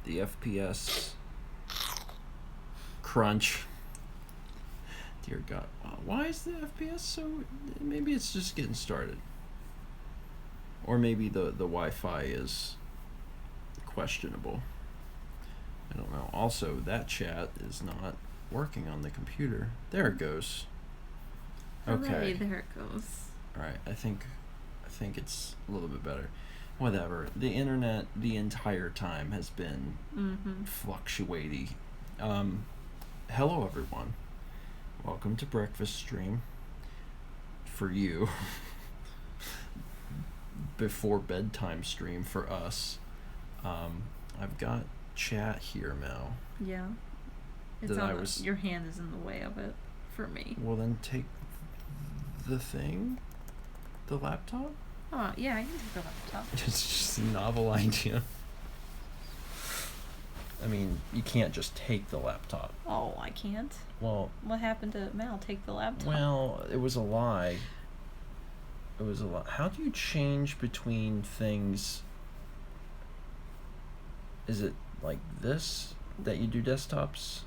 the FPS crunch. Dear God, why is the FPS so? Maybe it's just getting started, or maybe the Wi-Fi is questionable. I don't know. Also, that chat is not working on the computer. There it goes. Okay. Hooray, there it goes. All right. I think it's a little bit better. Whatever. The internet the entire time has been fluctuating. Hello, everyone. Welcome to Breakfast Stream. For you. Before bedtime stream for us. I've got chat here, Mel. Yeah. Your hand is in the way of it for me. Well, then take the thing? The laptop? Oh, yeah, I can take the laptop. It's just a novel idea. I mean, you can't just take the laptop. Oh, I can't? Well... What happened to Mal? Take the laptop? Well, it was a lie. It was a lie. How do you change between things? Is it like this that you do desktops?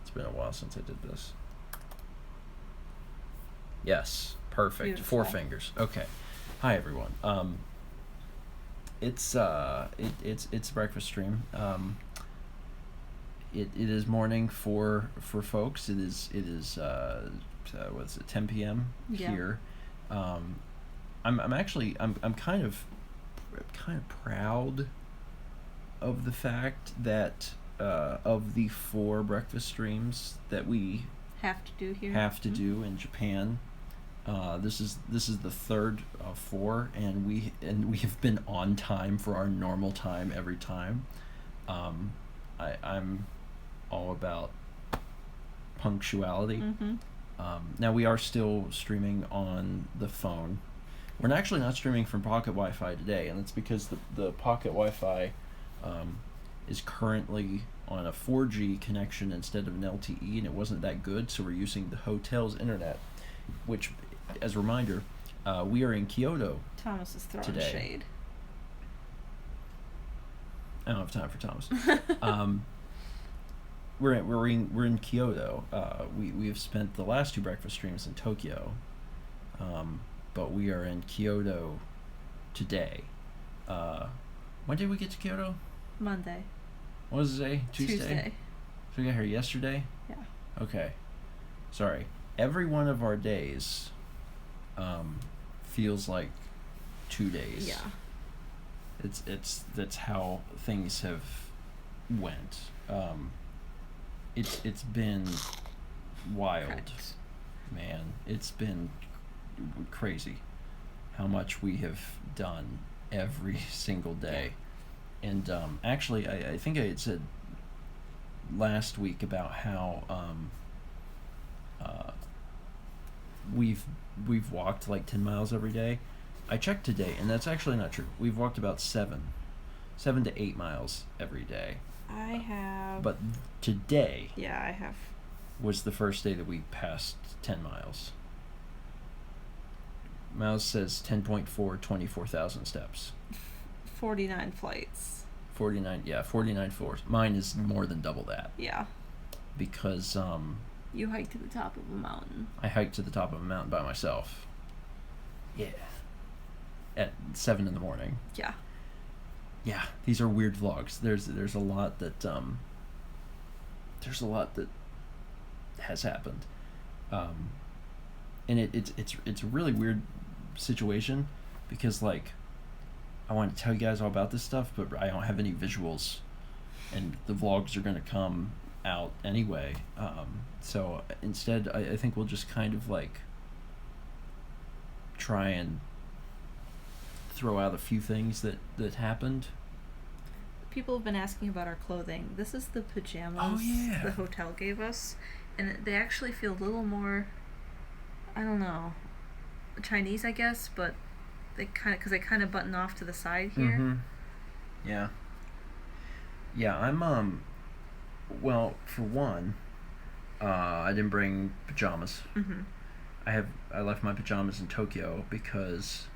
It's been a while since I did this. Yes, perfect. Beautiful. 4 fingers. Okay. Hi everyone. It's a breakfast stream. It is morning for folks. It is what's it, 10 p.m. here. I'm actually kind of proud of the fact that of the 4 breakfast streams that we have to do here. Do in Japan. This is the third of 4, and we have been on time for our normal time every time. I'm all about punctuality. Now we are still streaming on the phone. We're actually not streaming from Pocket Wi-Fi today, and it's because the Pocket Wi-Fi is currently on a 4G connection instead of an LTE, and it wasn't that good, so we're using the hotel's internet, which, as a reminder, we are in Kyoto. Thomas is throwing today. Shade. I don't have time for Thomas. We're in Kyoto. We have spent the last 2 breakfast streams in Tokyo, but we are in Kyoto today. When did we get to Kyoto? Monday. What was the day? Tuesday. So we got here yesterday? Yeah. Okay. Sorry. Every one of our days feels like 2 days. Yeah. That's how things have went. It's been wild. Correct. Man. It's been crazy how much we have done every single day. And actually, I think I had said last week about how we've walked like 10 miles every day. I checked today, and that's actually not true. We've walked about 7 to 8 miles every day. I have... But today... Yeah, I have... was the first day that we passed 10 miles. Mouse says 10.4, 24,000 steps. 49 flights. 49 floors. Mine is more than double that. Yeah. Because, You hiked to the top of a mountain. I hiked to the top of a mountain by myself. Yeah. At 7 in the morning. Yeah. Yeah, these are weird vlogs. There's a lot that has happened. And it's a really weird situation because, like, I want to tell you guys all about this stuff, but I don't have any visuals, and the vlogs are going to come out anyway. So instead, I think we'll just kind of like try and throw out a few things that happened. People have been asking about our clothing. This is the pajamas the hotel gave us, and they actually feel a little more, I don't know, Chinese, I guess, but they kind of button off to the side here. Yeah. I'm well, for one, I didn't bring pajamas. I left my pajamas in Tokyo because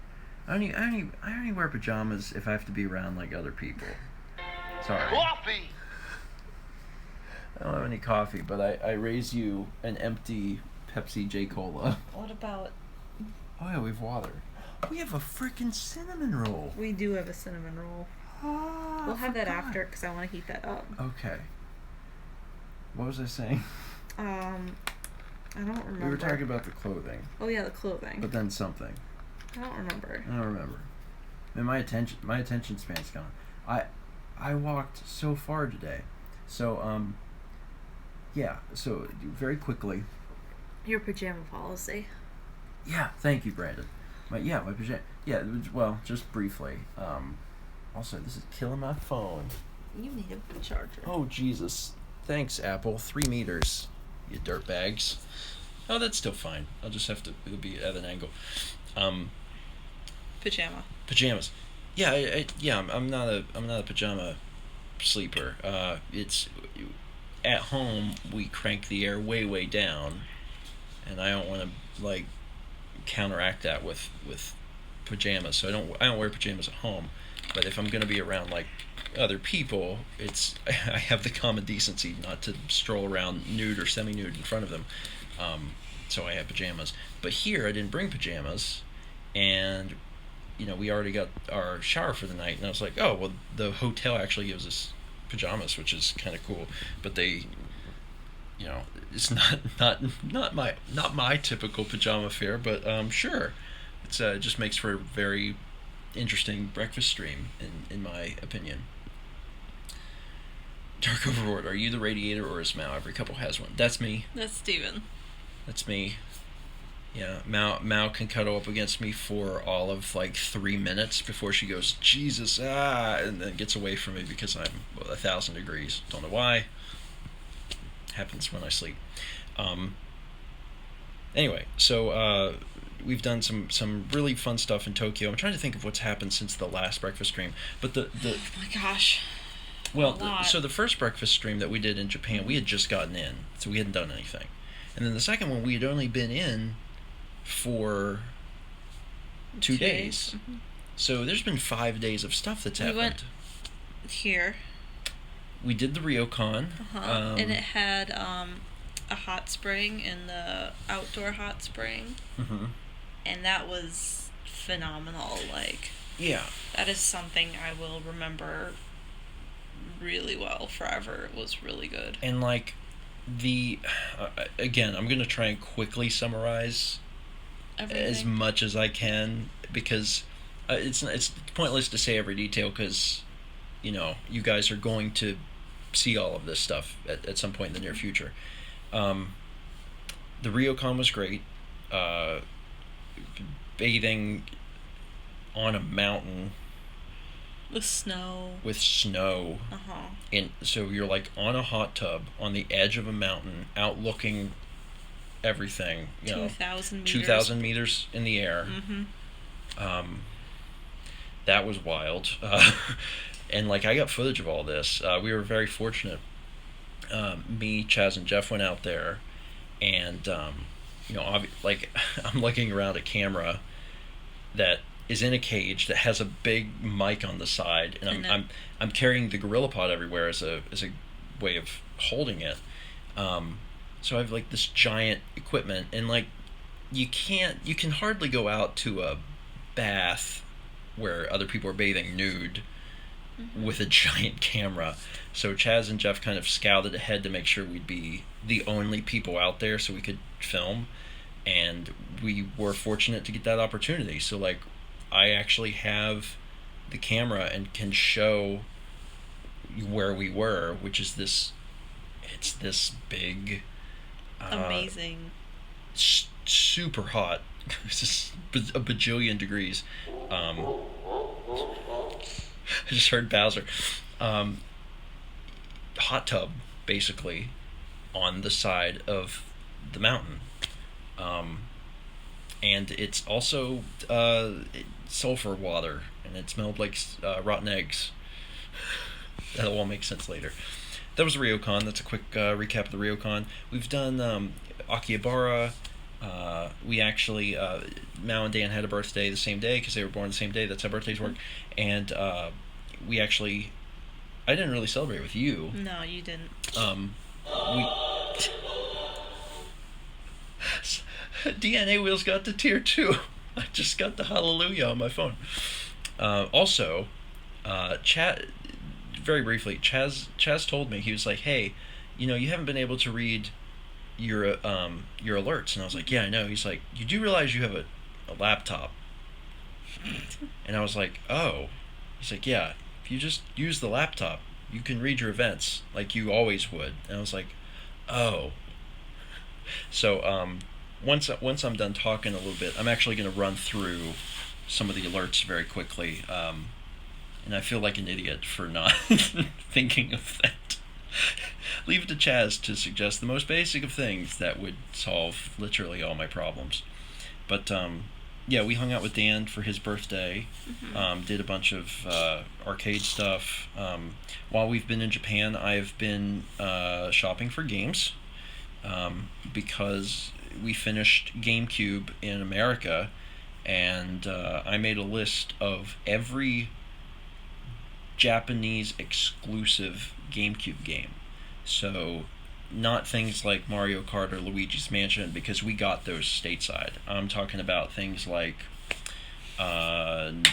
I only wear pajamas if I have to be around like other people. Sorry. Coffee. I don't have any coffee, but I raise you an empty Pepsi J Cola. What about? Oh yeah, we have water. We have a freaking cinnamon roll. We do have a cinnamon roll. Oh, we'll have that after because I want to heat that up. Okay. What was I saying? I don't remember. We were talking about the clothing. Oh yeah, the clothing. But then something. I don't remember. And my attention span's gone. I walked so far today. So yeah, so very quickly. Your pajama policy. Yeah, thank you, Brandon. My pajama. Yeah, well, just briefly. Also, this is killing my phone. You need a charger. Oh Jesus! Thanks, Apple. 3 meters. You dirtbags. Oh, that's still fine. I'll just have to. It'll be at an angle. Pajamas. Yeah, I'm not a pajama sleeper. It's at home we crank the air way down, and I don't want to like counteract that with pajamas. So I don't wear pajamas at home. But if I'm gonna be around like other people, I have the common decency not to stroll around nude or semi-nude in front of them. So I have pajamas. But here I didn't bring pajamas, and we already got our shower for the night, and I was like, oh well, the hotel actually gives us pajamas, which is kind of cool. But they, it's not my typical pajama fare, but sure, it just makes for a very interesting breakfast stream in my opinion. Dark Overlord, are you the radiator or is Mao? Every couple has one. That's me. That's Steven. That's me. Yeah, Mao can cuddle up against me for all of like 3 minutes before she goes, Jesus, and then gets away from me because I'm 1,000 degrees. Don't know why. Happens when I sleep. Anyway, so we've done some really fun stuff in Tokyo. I'm trying to think of what's happened since the last breakfast stream. But oh my gosh. Well, so the first breakfast stream that we did in Japan, we had just gotten in, so we hadn't done anything. And then the second one, we had only been in for 2 days. Mm-hmm. So there's been 5 days of stuff that's happened. We went here. We did the Ryokan. And it had a hot spring in the outdoor hot spring. Mm-hmm. And that was phenomenal. Yeah. That is something I will remember really well forever. It was really good. And again, I'm going to try and quickly summarize everything as much as I can, because it's pointless to say every detail, because you guys are going to see all of this stuff at some point in the near future. The Ryokan was great. Bathing on a mountain with snow. And so you're on a hot tub on the edge of a mountain, outlooking everything. 2,000 meters. 2,000 meters in the air. Mm-hmm. That was wild. And I got footage of all this. We were very fortunate. Me, Chaz, and Jeff went out there, and I'm looking around a camera that is in a cage that has a big mic on the side, and I'm carrying the GorillaPod everywhere as a way of holding it. So I have this giant equipment, and you can hardly go out to a bath where other people are bathing nude with a giant camera. So Chaz and Jeff kind of scouted ahead to make sure we'd be the only people out there so we could film, and we were fortunate to get that opportunity. So I actually have the camera and can show where we were, which is this big, amazing, super hot, it's just a bajillion degrees. I just heard Bowser. Hot tub, basically, on the side of the mountain. And it's also sulfur water, and it smelled like rotten eggs. That'll all make sense later. That was the Ryokan. That's a quick recap of the Ryokan. We've done Akihabara. We actually, Mao and Dan had a birthday the same day because they were born the same day. That's how birthdays work. And we actually, I didn't really celebrate with you. No, you didn't. we DNA Wheels got to tier 2. I just got the hallelujah on my phone. Also, Chad, very briefly, Chaz told me, he was like, hey, you haven't been able to read your alerts. And I was like, yeah, I know. He's like, you do realize you have a laptop? And I was like, oh. He's like, yeah, if you just use the laptop, you can read your events like you always would. And I was like, oh. So once I'm done talking a little bit, I'm actually going to run through some of the alerts very quickly. And I feel like an idiot for not thinking of that. Leave it to Chaz to suggest the most basic of things that would solve literally all my problems. But yeah, we hung out with Dan for his birthday. Did a bunch of arcade stuff. While we've been in Japan, I've been shopping for games because we finished GameCube in America, and I made a list of every Japanese exclusive GameCube game. So not things like Mario Kart or Luigi's Mansion, because we got those stateside. I'm talking about things like I'm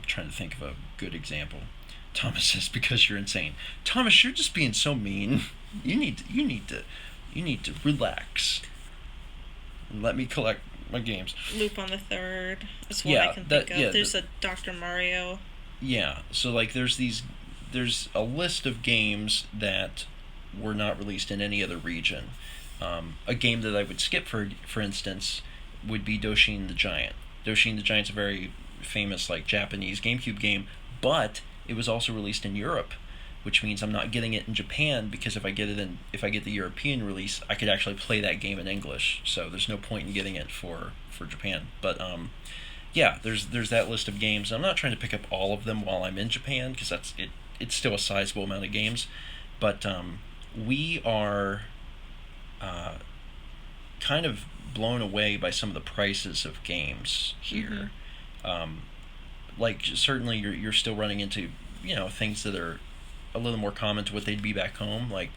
trying to think of a good example. Thomas says, because you're insane. Thomas, you're just being so mean. You need to relax and let me collect my games. Loop on the Third is one I can think of. Yeah, there's a Dr. Mario. Yeah, so like there's a list of games that were not released in any other region. A game that I would skip, for instance, would be Doshin the Giant. Doshin the Giant's a very famous like Japanese GameCube game, but it was also released in Europe, which means I'm not getting it in Japan, because if I get the European release, I could actually play that game in English. So there's no point in getting it for Japan. But yeah, there's that list of games. I'm not trying to pick up all of them while I'm in Japan, because it's still a sizable amount of games. But we are kind of blown away by some of the prices of games here. Like certainly you're still running into things that are a little more common to what they'd be back home, like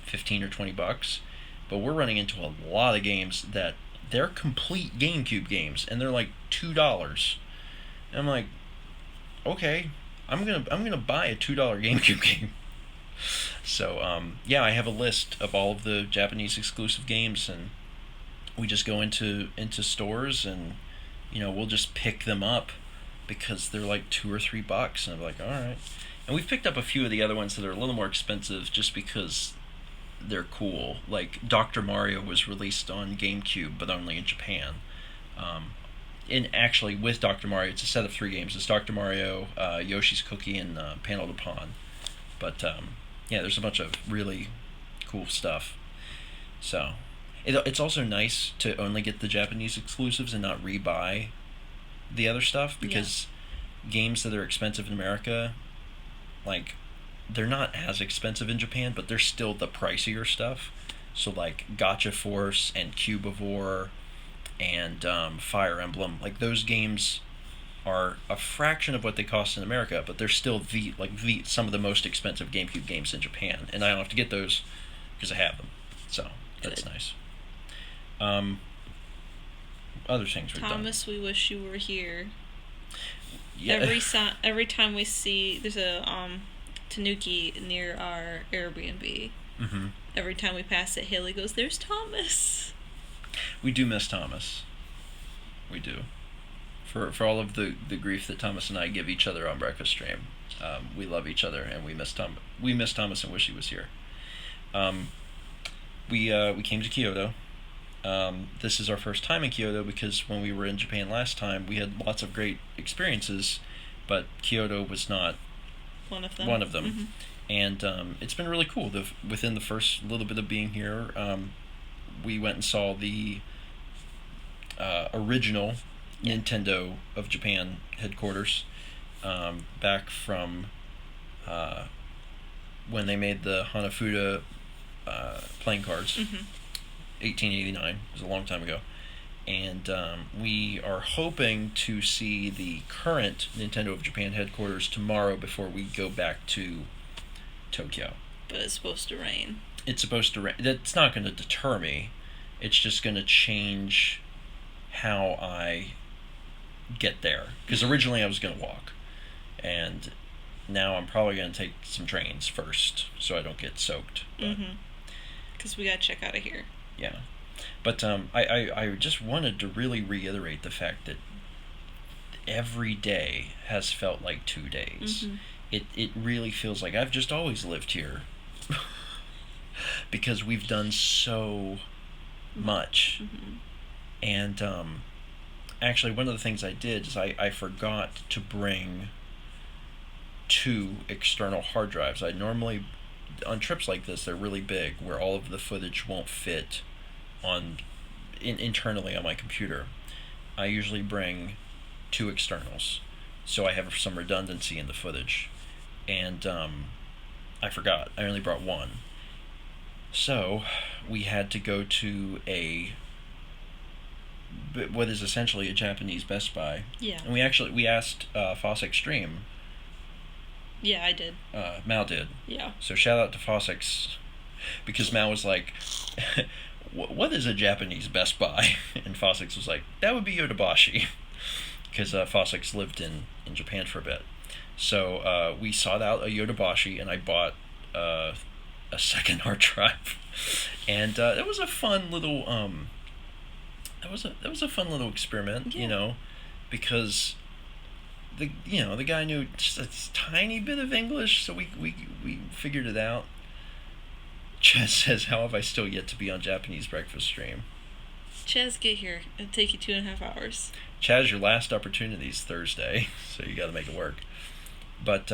$15 or $20. But we're running into a lot of games that they're complete GameCube games, and they're like $2. And I'm like, okay, I'm gonna buy a $2 GameCube game. So yeah, I have a list of all of the Japanese exclusive games, and we just go into stores, and we'll just pick them up because they're like $2 or $3, and I'm like, all right. And we've picked up a few of the other ones that are a little more expensive just because they're cool. Like Dr. Mario was released on GameCube, but only in Japan. And actually, with Dr. Mario, it's a set of 3 games. It's Dr. Mario, Yoshi's Cookie, and Panel to Pawn. But yeah, there's a bunch of really cool stuff. So it's also nice to only get the Japanese exclusives and not rebuy the other stuff, because games that are expensive in America, like, they're not as expensive in Japan, but they're still the pricier stuff. So like Gotcha Force and Cubivore and Fire Emblem, like those games are a fraction of what they cost in America, but they're still some of the most expensive GameCube games in Japan, and I don't have to get those because I have them. So that's good. Nice. Other things we've done. Thomas, we wish you were here. Yeah. Every time we see there's a Tanuki near our Airbnb. Every time we pass it, Haley goes, "There's Thomas." We do miss Thomas. We do. For all of the grief that Thomas and I give each other on Breakfast Stream, we love each other, and we miss Thomas and wish he was here. We came to Kyoto. This is our first time in Kyoto, because when we were in Japan last time, we had lots of great experiences, but Kyoto was not one of them. And it's been really cool. Within the first little bit of being here, we went and saw the original Nintendo of Japan headquarters, back from when they made the Hanafuda playing cards. 1889. It was a long time ago. And we are hoping to see the current Nintendo of Japan headquarters tomorrow before we go back to Tokyo. But it's supposed to rain. it's supposed to. That's not going to deter me. It's just going to change how I get there. Because originally I was going to walk, and now I'm probably going to take some trains first, so I don't get soaked. Because we got to check out of here. Yeah, but I just wanted to really reiterate the fact that every day has felt like 2 days. It really feels like I've just always lived here. Because we've done so much. And actually one of the things I did is I forgot to bring 2 external hard drives. I normally, on trips like this, they're really big, where all of the footage won't fit internally on my computer. I usually bring 2 externals, so I have some redundancy in the footage. And I forgot. I only brought 1. So we had to go to what is essentially a Japanese Best Buy. Yeah. And we asked Foss Extreme. Yeah, I did. Mal did. Yeah. So shout out to Fossix, because Mal was like, what is a Japanese Best Buy? And Fossix was like, that would be Yodobashi, because Fossix lived in Japan for a bit. So we sought out a Yodobashi, and I bought a second hard drive, and it was a fun little that was a fun little experiment, because the guy knew just a tiny bit of English, so we figured it out. Chaz says, how have I still yet to be on Japanese breakfast stream? Chaz, get here. It'll take you 2.5 hours. Chaz, your last opportunity is Thursday, so you got to make it work. But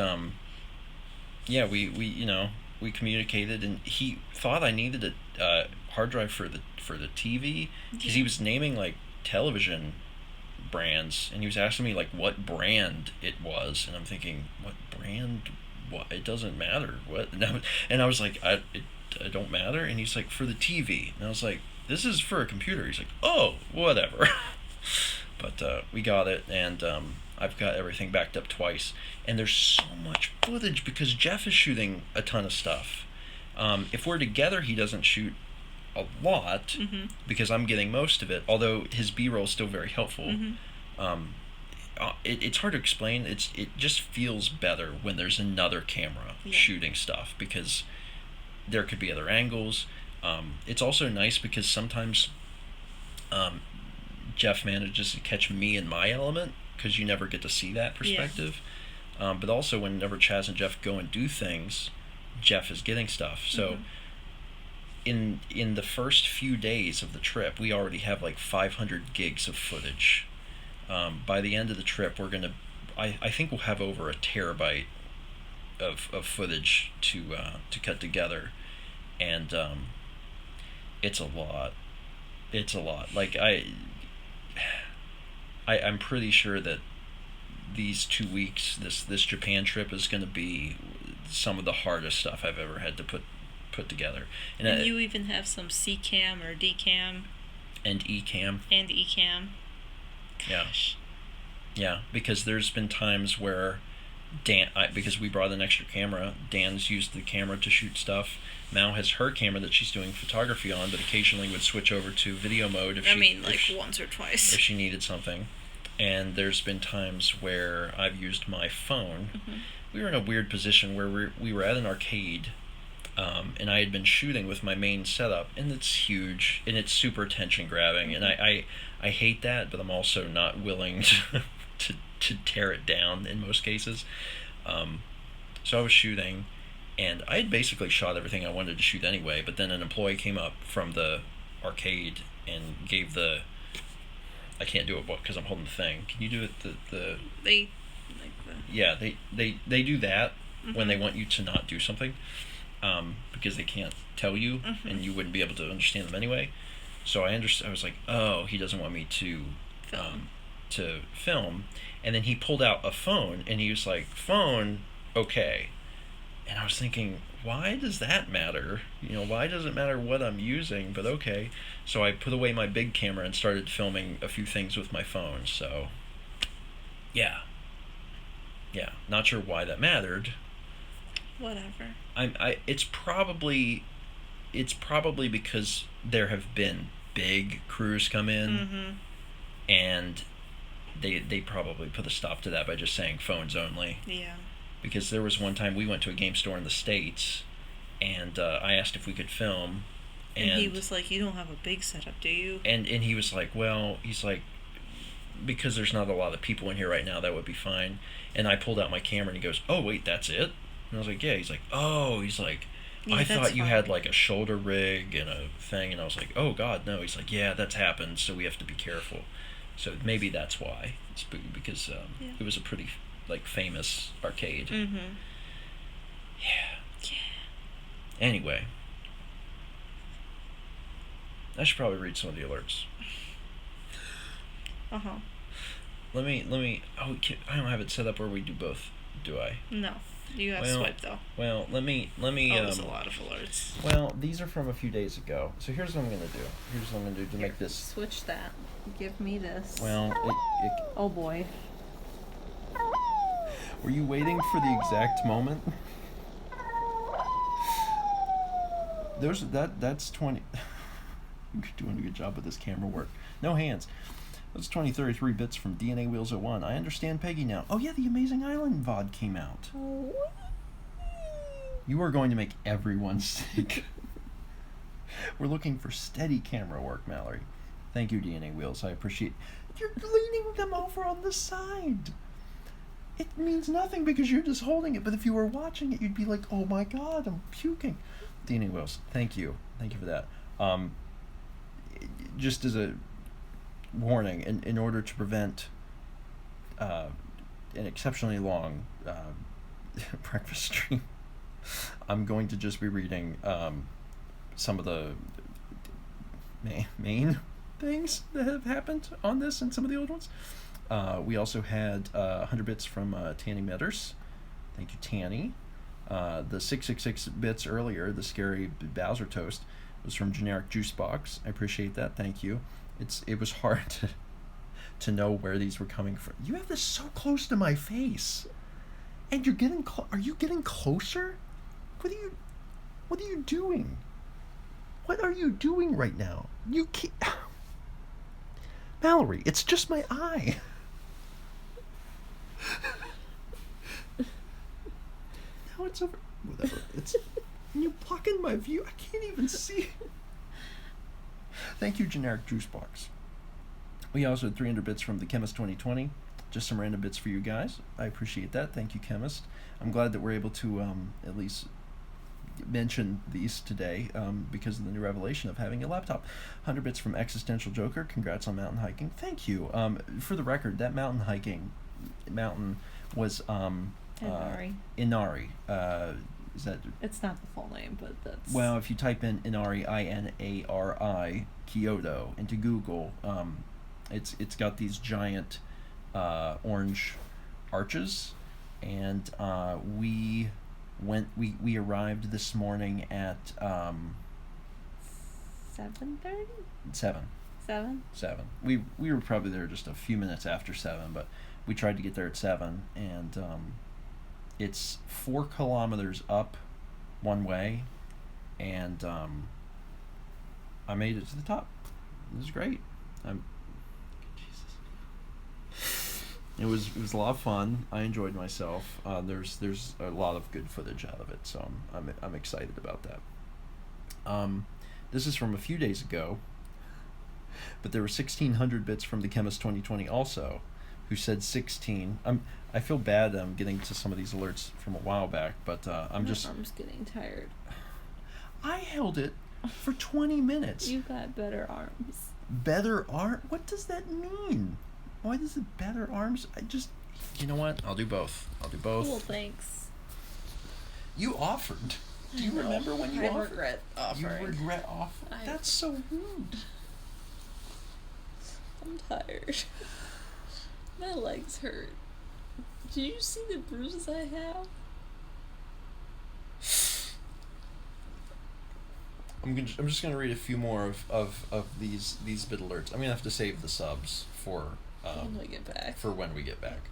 yeah, we communicated, and he thought I needed a hard drive for the TV, because he was naming like television brands, and he was asking me like what brand it was, and I'm thinking, what brand? What? It doesn't matter. What? And I was like, it don't matter. And he's like, for the TV, and I was like, this is for a computer. He's like, oh, whatever. But we got it, and I've got everything backed up twice, and there's so much footage because Jeff is shooting a ton of stuff. If we're together, he doesn't shoot a lot, because I'm getting most of it, although his B-roll is still very helpful. It's hard to explain. It just feels better when there's another camera shooting stuff, because there could be other angles. It's also nice because sometimes Jeff manages to catch me in my element, because you never get to see that perspective. But also whenever Chaz and Jeff go and do things, Jeff is getting stuff. So in the first few days of the trip, we already have like 500 gigs of footage. By the end of the trip, we're gonna, I think we'll have over a terabyte of footage to cut together, and it's a lot. It's a lot. Like I'm pretty sure that these 2 weeks, this Japan trip, is going to be some of the hardest stuff I've ever had to put together. And you even have some C-cam or D-cam. And E-cam. And E-cam. Gosh. Yeah, because there's been times where because we brought an extra camera, Dan's used the camera to shoot stuff. Mal has her camera that she's doing photography on, but occasionally would switch over to video mode once or twice. If she needed something. And there's been times where I've used my phone. We were in a weird position where we were at an arcade, and I had been shooting with my main setup, and it's huge, and it's super attention grabbing, and I hate that, but I'm also not willing to tear it down in most cases. So I was shooting, and I had basically shot everything I wanted to shoot anyway, but then an employee came up from the arcade and gave I can't do it because I'm holding the thing. Can you do it? Yeah, they do that when they want you to not do something, because they can't tell you, and you wouldn't be able to understand them anyway. So I was like, oh, he doesn't want me to film. And then he pulled out a phone, and he was like, phone, okay. And I was thinking, why does that matter? Why does it matter what I'm using? But okay. So I put away my big camera and started filming a few things with my phone. So, yeah, not sure why that mattered. Whatever. It's probably it's probably because there have been big crews come in, and they probably put a stop to that by just saying phones only. Yeah. Because there was one time we went to a game store in the States, and I asked if we could film. And he was like, "You don't have a big setup, do you?" And he was like, "Well," he's like, "because there's not a lot of people in here right now, that would be fine." And I pulled out my camera, and he goes, "Oh, wait, that's it?" And I was like, "Yeah." He's like, "Oh," he's like, Yeah, "I thought you had like a shoulder rig and a thing." And I was like, "Oh God, no." He's like, "Yeah, that's happened, so we have to be careful." So maybe that's why. It's because it was a pretty like famous arcade. Mm-hmm. Yeah. Anyway, I should probably read some of the alerts. Let me. Oh, I don't have it set up where we do both, do I? No, you have swipe though. Well, let me. Oh, there's a lot of alerts. Well, these are from a few days ago. So here's what I'm gonna do. To make this. Switch that. Give me this. Well, oh boy. Were you waiting for the exact moment? That's 20. You're doing a good job with this camera work. No hands. That's 2033 bits from DNA Wheels 01. I understand Peggy now. Oh yeah, the Amazing Island VOD came out. You are going to make everyone sick. We're looking for steady camera work, Mallory. Thank you, DNA Wheels. I appreciate. You're leaning them over on the side. It means nothing because you're just holding it, but if you were watching it, you'd be like, "Oh my God, I'm puking." DNA Wheels, thank you for that. Just as a warning, in order to prevent an exceptionally long breakfast stream, I'm going to just be reading some of the main things that have happened on this and some of the old ones. We also had 100 bits from Tanny Metters. Thank you, Tanny. The 666 bits earlier, the scary Bowser toast, was from Generic Juice Box. I appreciate that. Thank you. It was hard to know where these were coming from. You have this so close to my face, and you're getting. Are you getting closer? What are you doing? What are you doing right now? You can't. Mallory, it's just my eye. Now it's over. Whatever. It's. You're blocking my view. I can't even see. Thank you, Generic Juice Box. We also had 300 bits from the Chemist 2020. Just some random bits for you guys. I appreciate that. Thank you, Chemist. I'm glad that we're able to at least mention these today because of the new revelation of having a laptop. 100 bits from Existential Joker. Congrats on mountain hiking. Thank you. For the record, that mountain was Inari. Is that? It's not the full name, but that's. Well, if you type in Inari, Inari, Kyoto into Google, it's got these giant orange arches, and we arrived this morning at 7:30. 7. 7. 7. We were probably there just a few minutes after 7, but we tried to get there at 7, and it's 4 kilometers up one way, and I made it to the top. It was great. It was a lot of fun. I enjoyed myself. There's a lot of good footage out of it, so I'm excited about that. This is from a few days ago, but there were 1,600 bits from the Chemist 2020 also, who said 16. I feel bad getting to some of these alerts from a while back, but My arm's getting tired. I held it for 20 minutes. You've got better arms. Better arm? What does that mean? Why does it better arms? You know what? I'll do both. Cool, thanks. You offered. Do you remember when you offered? I regret offering. You regret offering? That's so rude. I'm tired. My legs hurt. Do you see the bruises I have? I'm just gonna read a few more of these bit alerts. I'm gonna have to save the subs for when we get back. For when we get back.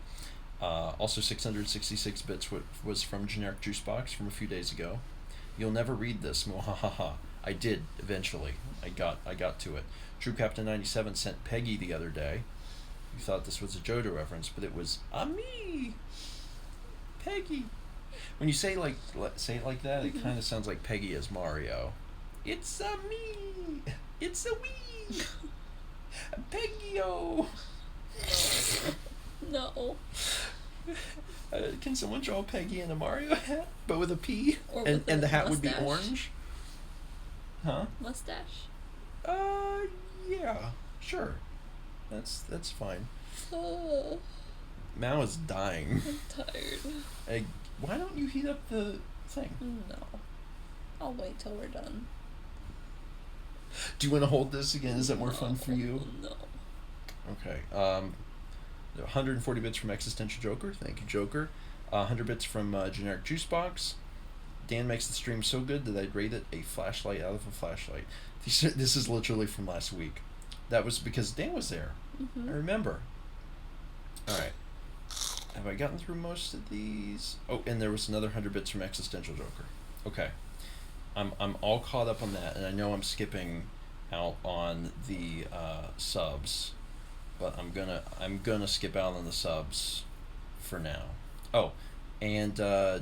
Also, 666 bits was from Generic Juice Box from a few days ago. You'll never read this, mwahaha. I did eventually. I got to it. True Captain 97 sent Peggy the other day. You thought this was a JoJo reference, but it was me, Peggy. When you say it like that, it kind of sounds like Peggy as Mario. It's me. It's a me. Peggy-o. No. Can someone draw Peggy in a Mario hat, but with a P? Or and with the hat mustache. would be orange? Huh? Mustache. Yeah, sure. That's fine. Oh, Mao is dying. I'm tired. Why don't you heat up the thing? No. I'll wait till we're done. Do you want to hold this again? Is that more fun for you? No. Okay. 140 bits from Existential Joker. Thank you, Joker. 100 bits from Generic Juicebox. Dan makes the stream so good that I'd rate it a flashlight out of a flashlight. This is literally from last week. That was because Dan was there. Mm-hmm. I remember. Alright. Have I gotten through most of these? Oh, and there was another 100 bits from Existential Joker. Okay. I'm all caught up on that, and I know I'm skipping out on the subs, but I'm gonna skip out on the subs for now. Oh, and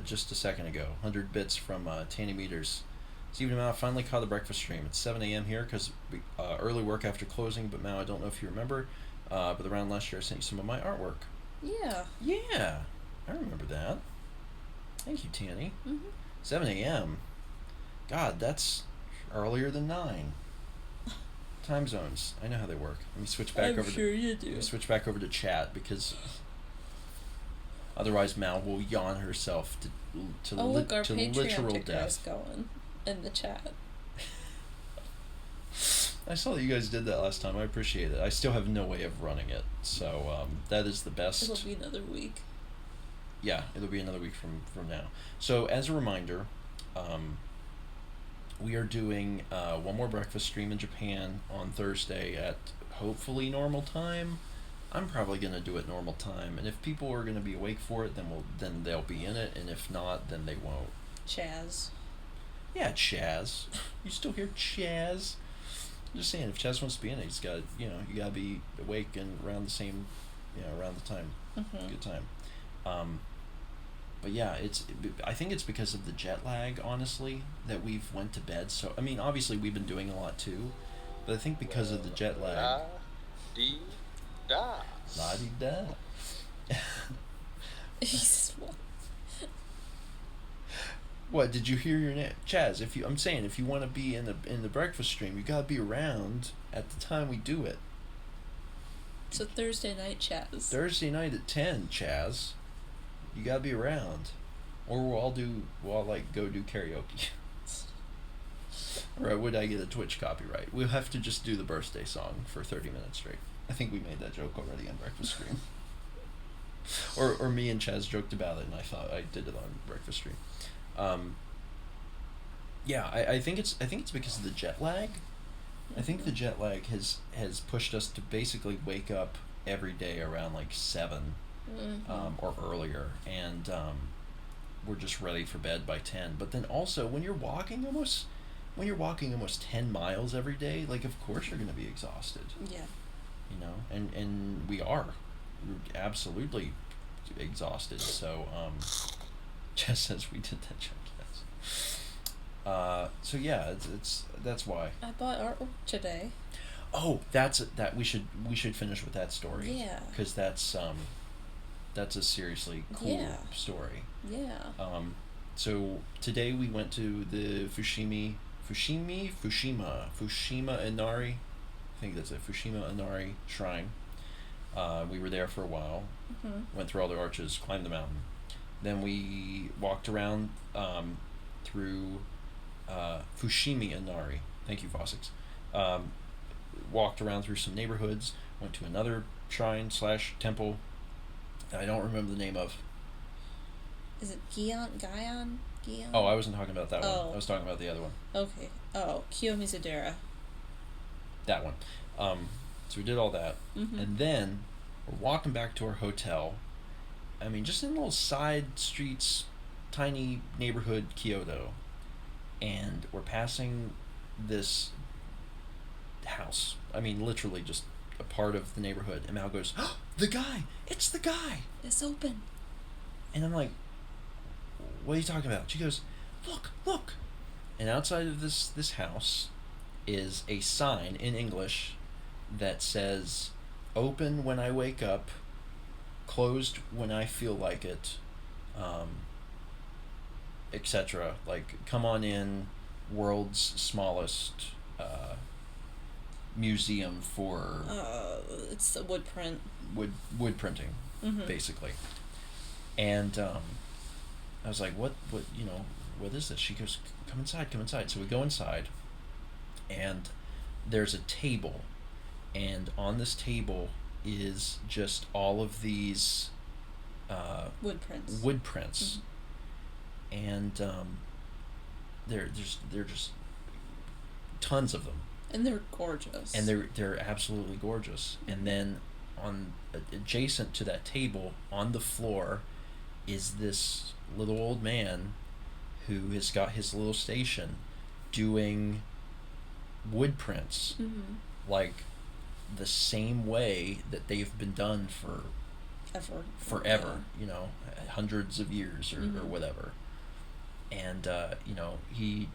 just a second ago, 100 bits from Tanny Meters. Stephen and Mao finally caught the breakfast stream. It's 7 a.m. here because early work after closing. But Mao, I don't know if you remember, but around last year I sent you some of my artwork. Yeah. Yeah, I remember that. Thank you, Tanny. Mm-hmm. 7 a.m. God, that's earlier than 9. Time zones. I know how they work. Let me switch back I'm over. sure you Let do. me switch back over to chat because otherwise Mal will yawn herself to Look, our literal Patreon ticker is death. going in the chat. I saw that you guys did that last time. I appreciate it. I still have no way of running it, so that is the best. It'll be another week. Yeah, it'll be another week from now. So as a reminder, we are doing one more breakfast stream in Japan on Thursday at hopefully normal time. I'm probably gonna do it normal time, and if people are gonna be awake for it, then they'll be in it, and if not, then they won't. Chaz. Yeah, Chaz. You still hear Chaz? I'm just saying, if Chaz wants to be in it, he's got you gotta be awake and around the same, around the time. Mm-hmm. Good time. But yeah, I think it's because of the jet lag, honestly, that we've went to bed. So I mean, obviously we've been doing a lot too, but I think because of the jet lag. La-dee-da. La-dee-da. Jesus, what? What did you hear your name, Chaz? I'm saying, if you want to be in the breakfast stream, you gotta be around at the time we do it. So Thursday night, Chaz. Thursday night at 10, Chaz. You gotta be around, or we'll all go do karaoke. Or would I get a Twitch copyright? We'll have to just do the birthday song for 30 minutes straight. I think we made that joke already on breakfast stream. Or me and Chaz joked about it, and I thought I did it on breakfast stream. Yeah, I think it's because of the jet lag. I think the jet lag has pushed us to basically wake up every day around like 7, or earlier, and we're just ready for bed by 10. But then also when you're walking almost 10 miles every day, like of course you're gonna be exhausted. Yeah. And we're absolutely exhausted. So Jess says we did that joke. Yes. So yeah, that's why. I bought artwork today. Oh, we should finish with that story. Yeah. Because that's a seriously cool story. Yeah. So today we went to the Fushima Inari. I think that's it. Fushima Inari Shrine. We were there for a while. Mm-hmm. Went through all the arches, climbed the mountain. Then we walked around through Fushimi Inari. Thank you, Fossix. Walked around through some neighborhoods. Went to another shrine / temple that I don't remember the name of. Is it Gion? Oh, I wasn't talking about that one. Oh. I was talking about the other one. Okay. Oh, Kiyomizadera. That one. So we did all that. Mm-hmm. And then we're walking back to our hotel. I mean, just in little side streets, tiny neighborhood Kyoto. And we're passing this house. I mean, literally just a part of the neighborhood. And Mal goes, oh, the guy! It's the guy! It's open. And I'm like, what are you talking about? She goes, look, look! And outside of this house is a sign in English that says, open when I wake up, closed when I feel like it, etc. Like, come on in, world's smallest museum for it's a wood print. Wood printing, basically. And I was like, what is this? She goes, come inside. So we go inside, and there's a table, and on this table is just all of these wood prints. And they're just tons of them, and they're gorgeous, and they're absolutely gorgeous. And then on adjacent to that table on the floor is this little old man who has got his little station doing wood prints, like the same way that they've been done forever, hundreds of years or whatever. And he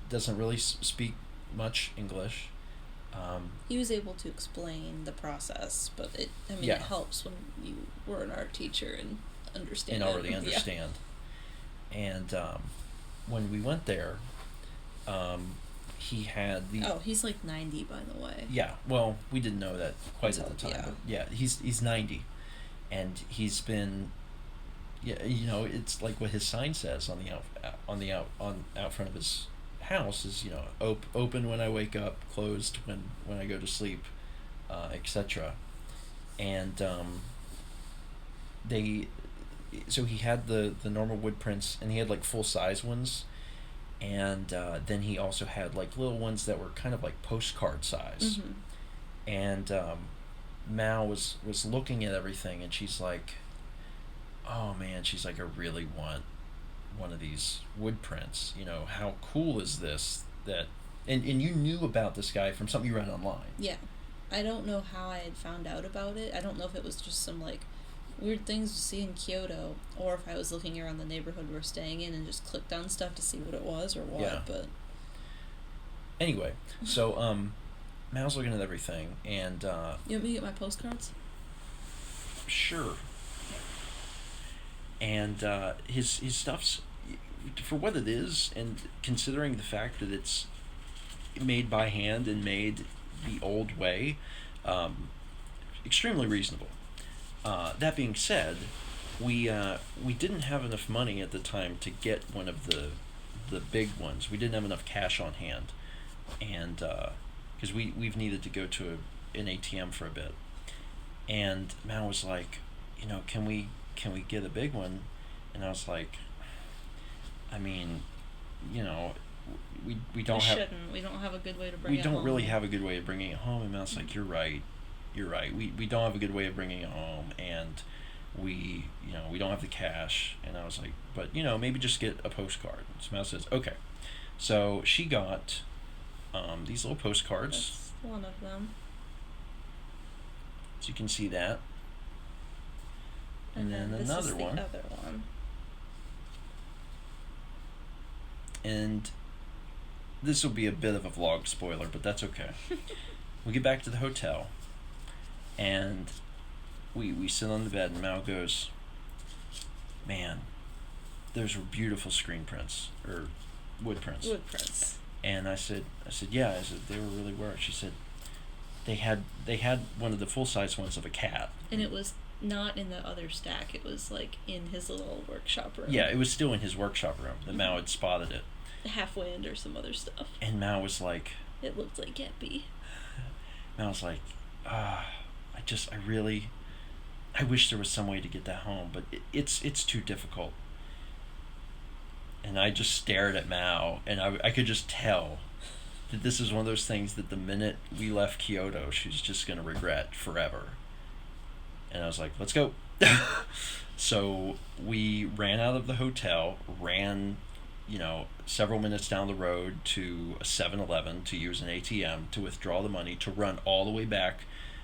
doesn't really speak much English. He was able to explain the process, but it helps when you were an art teacher and understand and already understand. And when we went there, he had the... Oh, he's like 90, by the way. Yeah, well, we didn't know that quite at the time. But yeah, he's 90, and he's been... Yeah, it's like what his sign says on out front of his house is, open when I wake up, closed when I go to sleep, etc. And so he had the normal wood prints, and he had like full size ones, and then he also had like little ones that were kind of like postcard size. And Mal was looking at everything, and she's like, oh man, she's like, I really want one of these wood prints. How cool is this? And you knew about this guy from something you read online. Yeah. I don't know how I had found out about it. I don't know if it was just some like weird things to see in Kyoto, or if I was looking around the neighborhood we're staying in and just clicked on stuff to see what it was or what. Yeah. But anyway, so Mal's looking at everything, and you want me to get my postcards? Sure. And his stuff's, for what it is, and considering the fact that it's made by hand and made the old way, extremely reasonable. That being said, we didn't have enough money at the time to get one of the big ones. We didn't have enough cash on hand, and because we've needed to go to an ATM for a bit. And Mal was like, can we get a big one? And I was like, I mean, we don't have... We don't have a good way to bring it home. We don't really have a good way of bringing it home. And Mal's like, you're right. We don't have a good way of bringing it home, and we don't have the cash. And I was like, but, maybe just get a postcard. And so Mal says, okay. So she got these little postcards. That's one of them. So you can see that. And then this another is the one. Other one. And this will be a bit of a vlog spoiler, but that's okay. We get back to the hotel, and we sit on the bed, and Mal goes, man, those were beautiful screen prints, or wood prints. Wood prints. And I said, yeah. I said, they really were. She said, they had one of the full-size ones of a cat. And it was not in the other stack. It was like in his little workshop room. Yeah, it was still in his workop room. The Mal had spotted it. Halfway under some other stuff. And Mal was like... It looked like Epi. Mal was like, I wish there was some way to get that home, but it's too difficult. And I just stared at Mal, and I could just tell that this is one of those things that the minute we left Kyoto, she's just going to regret forever. And I was like, let's go. So we ran out of the hotel, ran several minutes down the road to a 7-Eleven to use an ATM to withdraw the money, to run all the way back,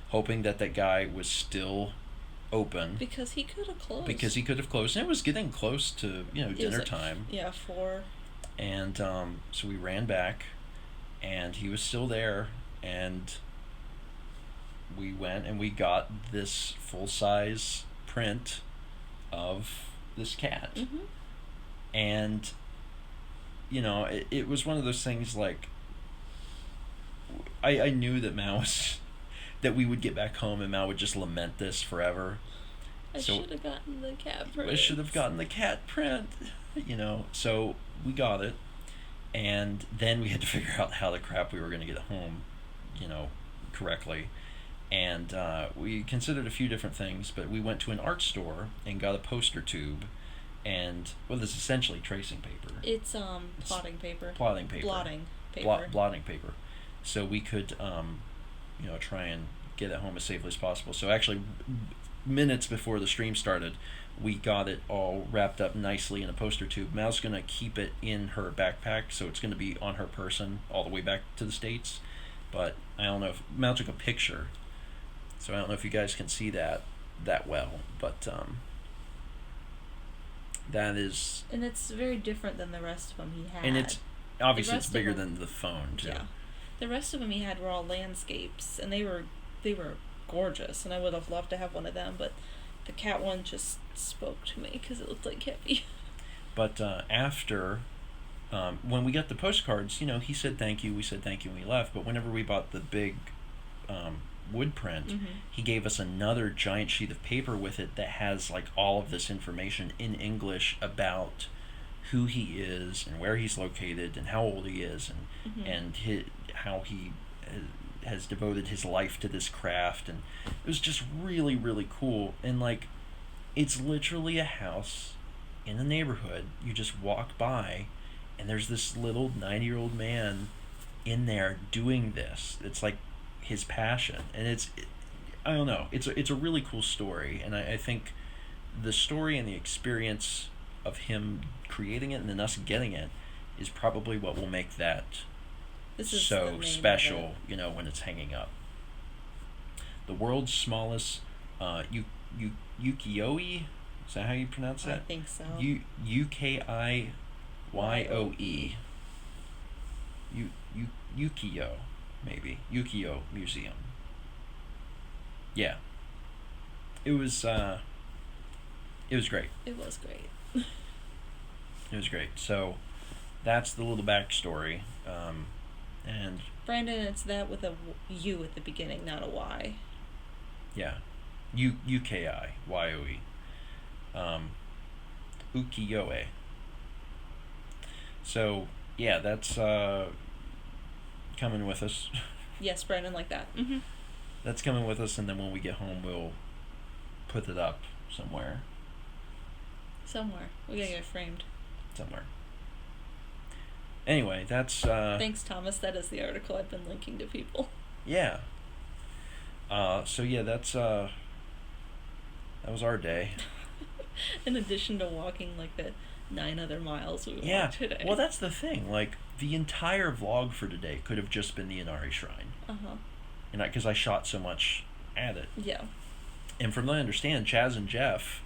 hoping that guy was still open. Because he could have closed. And it was getting close to, dinner time. Yeah, 4. And so we ran back, and he was still there, and we went and we got this full-size print of this cat. Mm-hmm. And it was one of those things, like, I knew that that we would get back home and Mal would just lament this forever. I should have gotten the cat print. I should have gotten the cat print, so we got it, and then we had to figure out how the crap we were going to get it home, correctly. And we considered a few different things, but we went to an art store and got a poster tube, and it's essentially tracing paper. It's plotting paper. Blotting paper. Blotting paper. So we could try and get it home as safely as possible. So actually, minutes before the stream started, we got it all wrapped up nicely in a poster tube. Mal's going to keep it in her backpack, so it's going to be on her person all the way back to the States. But I don't know if Mal took a picture, so I don't know if you guys can see that well. But that is... And it's very different than the rest of them he had. And it's obviously it's bigger than the phone, too. Yeah. The rest of them he had were all landscapes, and they were gorgeous, and I would have loved to have one of them, but the cat one just spoke to me because it looked like Hippie. But after, when we got the postcards, he said thank you, we said thank you, and we left. But whenever we bought the big wood print, mm-hmm. he gave us another giant sheet of paper with it that has like all of this information in English about who he is and where he's located and how old he is and mm-hmm. and how he has devoted his life to this craft. And it was just really, really cool. And like, it's literally a house in a neighborhood. You just walk by and there's this little 9-year-old man in there doing this. It's like his passion, and I don't know, it's a really cool story. And I think the story and the experience of him creating it and then us getting it is probably what will make that so special, when it's hanging up. The world's smallest ukiyo-e, is that how you pronounce that? I think so. Ukiyo. Ukiyo, maybe. Ukiyo Museum. Yeah. It was great. It was great. It was great. So that's the little backstory. And Brandon, it's that with a U at the beginning, not a Y. Yeah. Ukiyo-e. Ukiyo-e. So, yeah, that's coming with us. Yes, Brandon, like that. Mm-hmm. That's coming with us, and then when we get home, we'll put it up somewhere. We gotta get it framed. Somewhere. Anyway, that's... Thanks, Thomas. That is the article I've been linking to people. Yeah. So, yeah, that's... that was our day. In addition to walking, like, the 9 other miles we walked today. Well, that's the thing. Like, the entire vlog for today could have just been the Inari Shrine. Uh-huh. And because I shot so much at it. Yeah. And from what I understand, Chaz and Jeff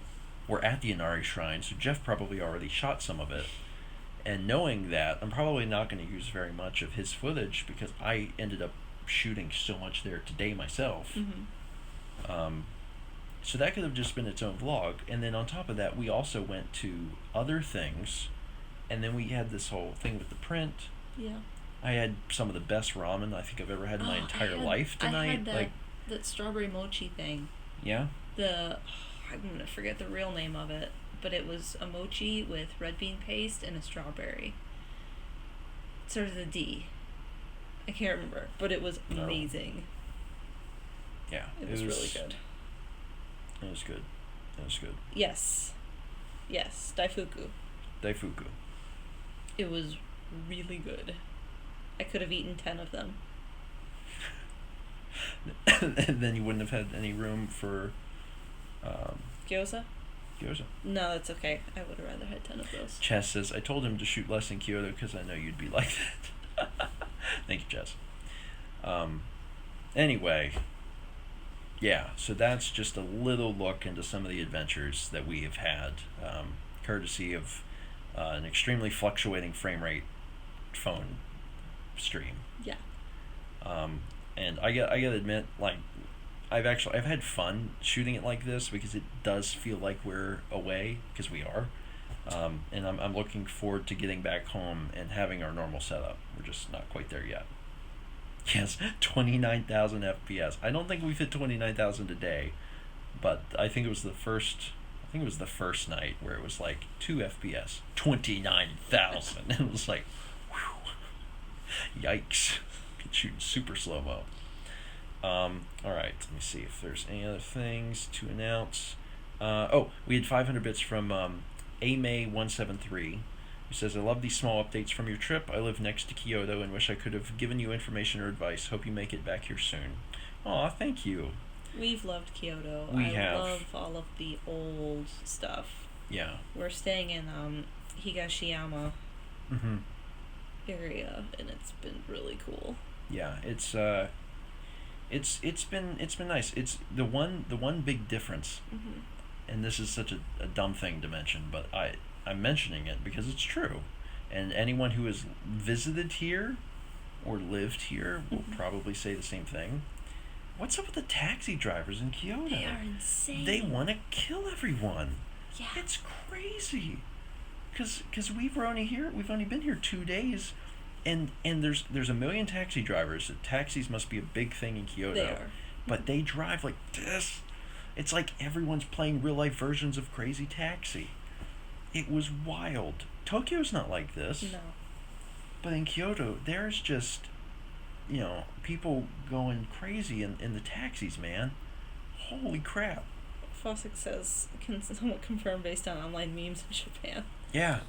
were at the Inari Shrine, so Jeff probably already shot some of it. And knowing that, I'm probably not going to use very much of his footage because I ended up shooting so much there today myself. Mm-hmm. So that could have just been its own vlog. And then on top of that, we also went to other things. And then we had this whole thing with the print. Yeah. I had some of the best ramen I think I've ever had in my entire life tonight. I had that strawberry mochi thing. Yeah? I'm going to forget the real name of it, but it was a mochi with red bean paste and a strawberry. It started with a D. I can't remember, but it was amazing. Yeah. It was really good. It was good. It was good. Yes. Daifuku. It was really good. I could have eaten 10 of them. And then you wouldn't have had any room for... Gyoza? Kyoto. No, that's okay. I would have rather had 10 of those. Chess says, I told him to shoot less in Kyoto because I know you'd be like that. Thank you, Chess. Anyway, yeah, so that's just a little look into some of the adventures that we have had, courtesy of an extremely fluctuating frame rate phone stream. Yeah. And I gotta admit, like, I've had fun shooting it like this because it does feel like we're away, because we are. And I'm looking forward to getting back home and having our normal setup. We're just not quite there yet. Yes, 29,000 FPS. I don't think we've hit 29,000 today, but I think it was the first night where it was like 2 FPS, 29,000. And it was like, whew, yikes. Shooting super slow-mo. Alright, let me see if there's any other things to announce. We had 500 bits from AMay173, who says, I love these small updates from your trip. I live next to Kyoto and wish I could have given you information or advice. Hope you make it back here soon. Aw, thank you. We've loved Kyoto. I have. Love all of the old stuff. Yeah. We're staying in Higashiyama Mm-hmm. area, and it's been really cool. Yeah, it's been nice. It's the one big difference, mm-hmm. and this is such a dumb thing to mention, but I'm mentioning it because it's true, and anyone who has visited here or lived here will mm-hmm. probably say the same thing. What's up with the taxi drivers in Kyoto? They are insane. They want to kill everyone. Yeah. It's crazy. Cause we've only been here 2 days, and there's a million taxi drivers. Taxis must be a big thing in Kyoto. They are. But they drive like this. It's like everyone's playing real life versions of Crazy Taxi. It was wild. Tokyo's not like this. No. But in Kyoto, there's just, people going crazy in the taxis, man. Holy crap. Fossick says, can somewhat confirm based on online memes in Japan. Yeah.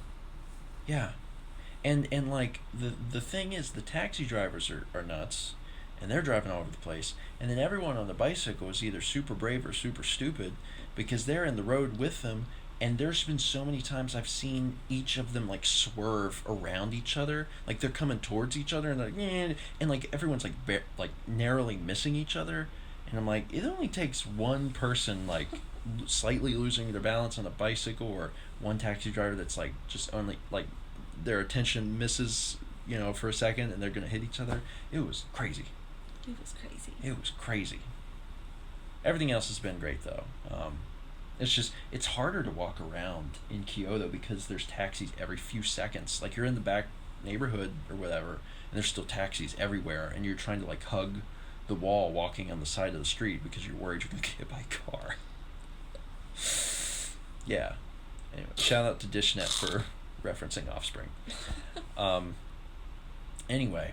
And like the thing is, the taxi drivers are nuts, and they're driving all over the place, and then everyone on the bicycle is either super brave or super stupid, because they're in the road with them. And there's been so many times I've seen each of them like swerve around each other, like they're coming towards each other, and like, and like everyone's like narrowly missing each other, and I'm like, it only takes one person like slightly losing their balance on a bicycle, or one taxi driver that's like just only like their attention misses, for a second, and they're gonna hit each other. It was crazy. It was crazy. Everything else has been great though. It's harder to walk around in Kyoto because there's taxis every few seconds. Like, you're in the back neighborhood or whatever, and there's still taxis everywhere, and you're trying to like hug the wall walking on the side of the street because you're worried you're gonna get hit by a car. Yeah. Anyway, shout out to DishNet for referencing Offspring. Anyway,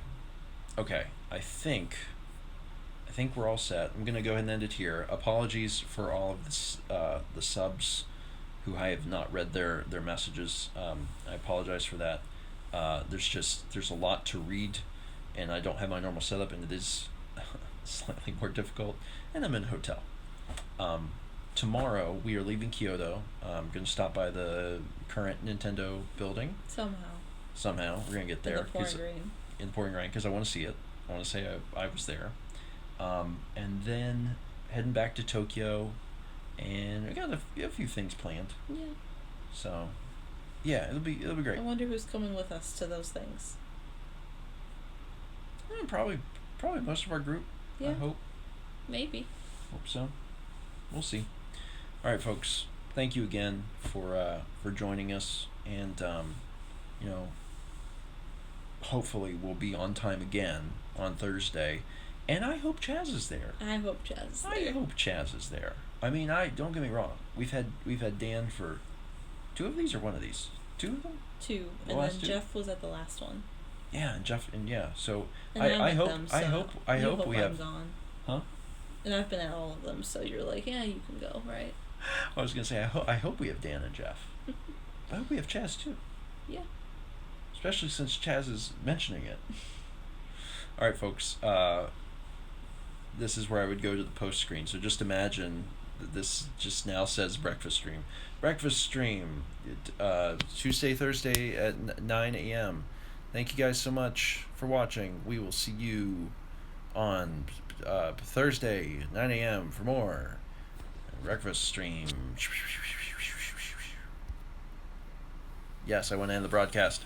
okay, I think we're all set. I'm gonna go ahead and end it here. Apologies for all of this, the subs who I have not read their messages. I apologize for that. There's a lot to read, and I don't have my normal setup, and it is slightly more difficult, and I'm in a hotel. Tomorrow we are leaving Kyoto. I'm gonna stop by the current Nintendo building. Somehow we're gonna get there in the pouring rain because I want to see it. I want to say I was there. And then heading back to Tokyo, and we got a few things planned. Yeah. So, yeah, it'll be great. I wonder who's coming with us to those things. Probably most of our group. Yeah. I hope. Maybe. Hope so. We'll see. All right, folks. Thank you again for joining us, and hopefully we'll be on time again on Thursday. And I hope Chaz is there. I hope Chaz is there. I mean, don't get me wrong. We've had Dan for 2 of these, or 1 of these. 2 of them. 2, and then Jeff was at the last one. Yeah, and Jeff, and yeah. So and I hope we have. I'm gone. Huh? And I've been at all of them, so you're like, yeah, you can go, right? I was gonna say I hope we have Dan and Jeff. I hope we have Chaz too. Yeah. Especially since Chaz is mentioning it. All right, folks. This is where I would go to the post screen. So just imagine This just now says breakfast stream. Breakfast stream, Tuesday, Thursday at 9 a.m. Thank you guys so much for watching. We will see you on Thursday, 9 a.m. for more breakfast stream. Yes, I want to end the broadcast.